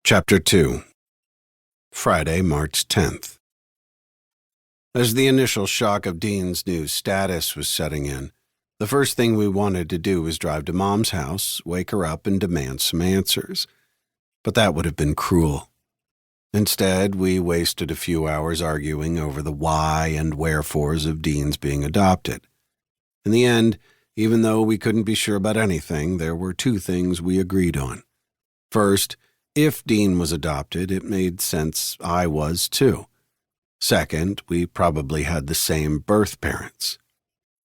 Chapter 2. Friday, March 10th. As the initial shock of Dean's new status was setting in, the first thing we wanted to do was drive to Mom's house, wake her up, and demand some answers. But that would have been cruel. Instead, we wasted a few hours arguing over the why and wherefores of Dean's being adopted. In the end, even though we couldn't be sure about anything, there were two things we agreed on. First, if Dean was adopted, it made sense I was too. Second, we probably had the same birth parents.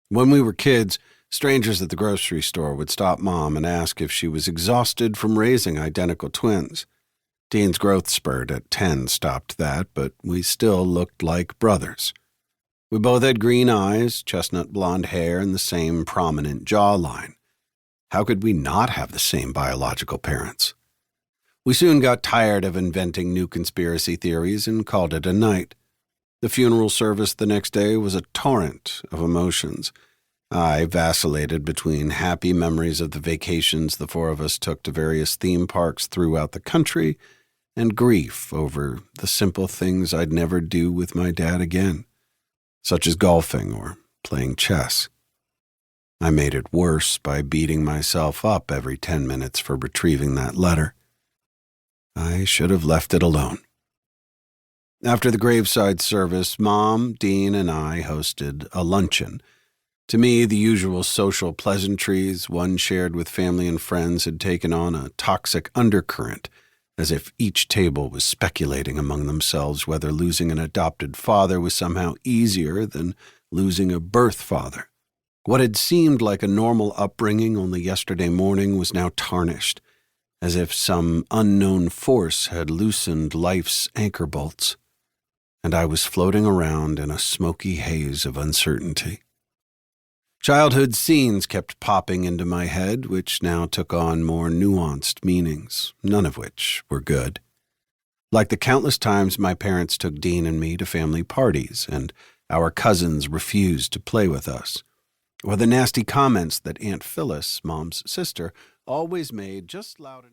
When we were kids, strangers at the grocery store would stop Mom and ask if she was exhausted from raising identical twins. Dean's growth spurt at 10 stopped that, but we still looked like brothers. We both had green eyes, chestnut blonde hair, and the same prominent jawline. How could we not have the same biological parents? We soon got tired of inventing new conspiracy theories and called it a night. The funeral service the next day was a torrent of emotions. I vacillated between happy memories of the vacations the four of us took to various theme parks throughout the country and grief over the simple things I'd never do with my dad again, such as golfing or playing chess. I made it worse by beating myself up every 10 minutes for retrieving that letter. I should have left it alone. After the graveside service, Mom, Dean, and I hosted a luncheon. To me, the usual social pleasantries one shared with family and friends had taken on a toxic undercurrent, as if each table was speculating among themselves whether losing an adopted father was somehow easier than losing a birth father. What had seemed like a normal upbringing only yesterday morning was now tarnished, as if some unknown force had loosened life's anchor bolts, and I was floating around in a smoky haze of uncertainty. Childhood scenes kept popping into my head, which now took on more nuanced meanings, none of which were good. Like the countless times my parents took Dean and me to family parties, and our cousins refused to play with us, or the nasty comments that Aunt Phyllis, Mom's sister, always made just loud enough.